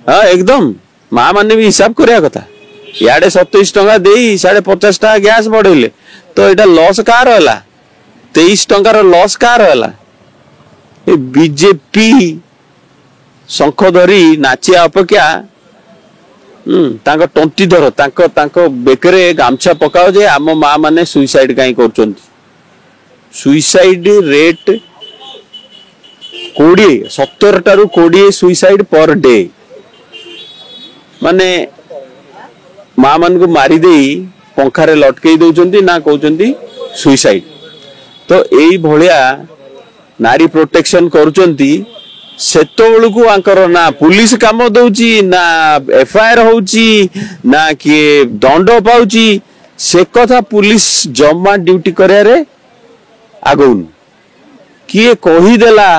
हाँ एकदम माँ मैंने भी हिसाब करिया कथा इे 27 टंका दे 50 टका गैस बढ़ेले तो यहाँ लॉस कार है 23 टंकार लॉस कार है बीजेपी शंख धरी नाचिया अपेक्षा टंटी धर बेकरे गामछा पकाओ जे आम माँ माने सुइसाइड कहीं कर suicide rate 70 टारू 20 suicide per day माने माँ मान को मारी दे पंखारे लटकई दौरान ना कहते सुइसाइड तो यही भलिया नारी प्रोटेक्शन करुचंती सेतबेलू आंकर ना पुलिस काम दौची ना एफआईआर होची ना किए दंड पाउची से कथा पुलिस जमा ड्यूटी करे आगौन किए कहीदेला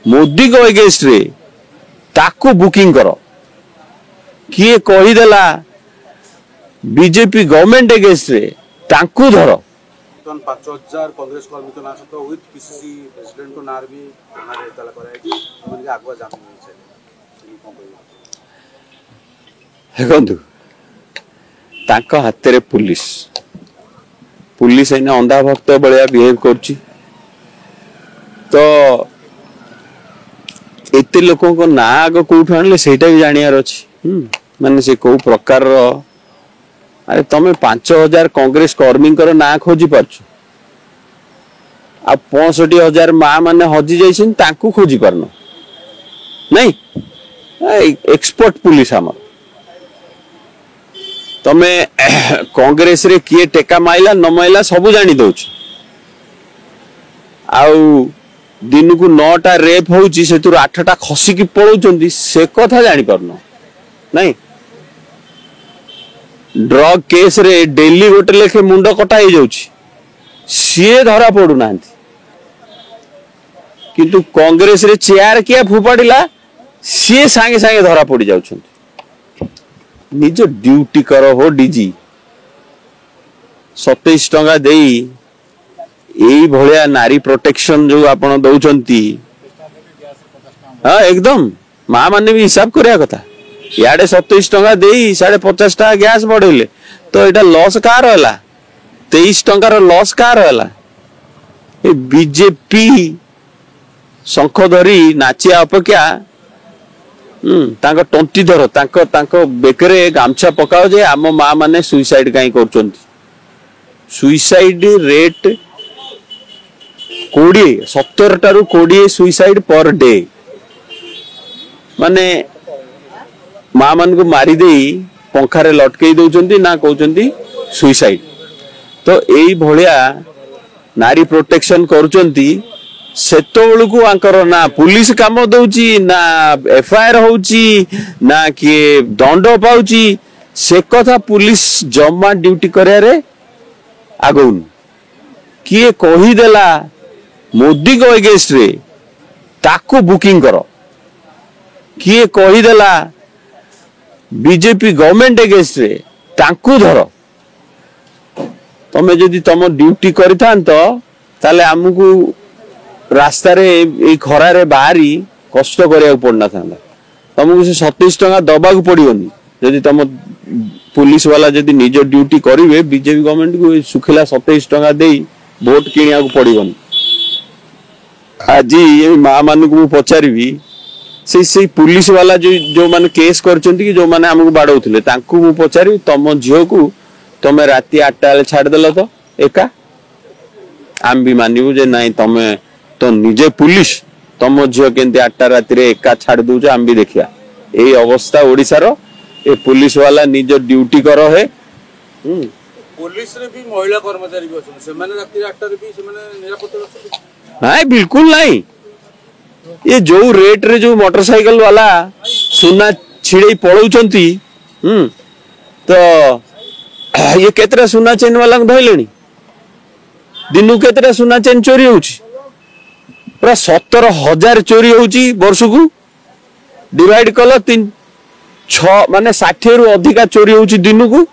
मोदी को एगेंस्ट रे ताकू बुकिंग कर किए कहीदेला बीजेपी गवर्नमेंट एगेंस्ट रे ताकू धर 5000 कांग्रेस कर्मी तो ना तो विथ पीसीसी प्रेसिडेंट को नार भी थाना रे तला कराय कि मन के आगवा जाम छै हेगंदु ताका हाथ रे पुलिस पुलिस एने अंधा भक्त बलिया बिहेव करची तो एते लोकों को ना आग कोठ आनले सेटा भी जानियार अछि माने से को प्रकार रो अरे तमे 5000 कांग्रेस कर्मी ना खोजी पार्छ आ 65,000 माँ माने हजी जाइछिन ताकू खोजी पारन नहीं एक्सपर्ट पुलिस आम तमे कांग्रेस रे किए टेका माइला न माइला सब जानी दउछ आउ दिन को 9टा रेप होउची सेतुर 8टा खसी की पळौचंदी से कथा जानी पारन नहीं ड्रग केस रे डेली गोटे लेखे मुंड कटा हो जाउची सीए धरा पड़ू ना किंतु कांग्रेस रे चेयर किया फुपाड़िला सीए सांगे सांगे धरा पड़ी जाउछंती निज ड्यूटी करो हो डीजी 27 टंका देई एई भलिया नारी प्रोटेक्शन जो आपण दउचंती हां एकदम माँ माने भी हिसाब करिया कथा इे 27 टंका दे 50 टका गैस बढ़ेले तो यहाँ लॉस कार है 23 टंकार लॉस कार है बीजेपी शंख धरी नाचिया अपेक्षा टंटी धर बेकरे गामछा पकाओ जे आम माँ माने सुइसाइड कहीं कर suicide rate 70 टारू 20 suicide per day माने माँ मान को मारी दे पंखारे लटकई दौरान ना कहते सुइसाइड तो यही भलिया नारी प्रोटेक्शन करुचंती सेतबेलू आंकर ना पुलिस काम दौची ना एफआईआर होची ना किए दंड पाउची से कथा पुलिस जमा ड्यूटी करे आगौन किए कहीदेला मोदी को एगेंस्ट रे ताकू बुकिंग कर किए कहीदेला बीजेपी गवर्नमेंट एगेंस्ट रे ताकू धर तमे जदि तम ड्यूटी करिथांतो ताले हमकु रास्ता रे ए खरा रे बाहरी कष्ट करिया पड़ना था तुमको से 27 टंका दबा को पड़ियोनी जदि तुम पुलिस वाला जदि निज ड्यूटी करिवे बीजेपी गवर्नमेंट को सुखिला 27 टंका देई वोट किनिया को पड़ियोनी आज ये माँ मान को पचारिबी से पुलिस वाला जो माने केस करचंती कि जो माने हमको बाडौथिले तांकू मु पचारि तम झियो को तमे राती 8टा ले छाड़ देलो तो एका आम भी मानिबु जे नहीं तमे तो निजे पुलिस तम झियो केंती 8टा राती रे एका छाड़ दउछ आम भी देखिया ए अवस्था ओडिसा रो ए पुलिस वाला निज ड्यूटी करो है पुलिस रे भी महिला कर्मचारी भी अछन से माने राती 8टा रे भी से माने निरापत्ता रखछन नहीं बिल्कुल नहीं ये जो रेट रे जो मोटरसाइकिल वाला सुना छिड़े पड़ौचंती तो ये केतरा सुना चेन वाला धइलेनी दिनु केतरा सुना चेन चोरी होउची पूरा 17,000 चोरी होउची वर्ष को डिवाइड कल 6 माने 60 रु अधिका चोरी होउची दिनु को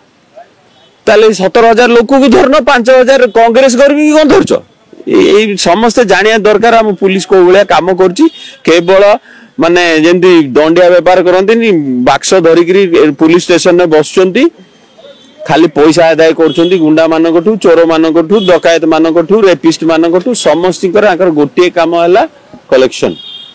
ताले 17,000 लोक को धरनो 5,000 कांग्रेस कर्मी कोन धरचो समस्ते जानिया दरकार हम पुलिस को भाया कम कर केवल ମାନେ ଯେମିତି ଦଣ୍ଡିଆ ବେପାର କରନ୍ତିନି ବାକ୍ସ ଧରିକିରି ପୁଲିସ ଷ୍ଟେସନରେ ବସୁଛନ୍ତି ଖାଲି ପଇସା ଆଦାୟ କରୁଛନ୍ତି ଗୁଣ୍ଡା ମାନଙ୍କଠୁ ଚୋର ମାନଙ୍କଠୁ ଡକାୟତ ମାନଙ୍କଠୁ ରେପିଷ୍ଟ ମାନଙ୍କଠୁ ସମସ୍ତଙ୍କର ଗୋଟିଏ କାମ ହେଲା କଲେକ୍ସନ।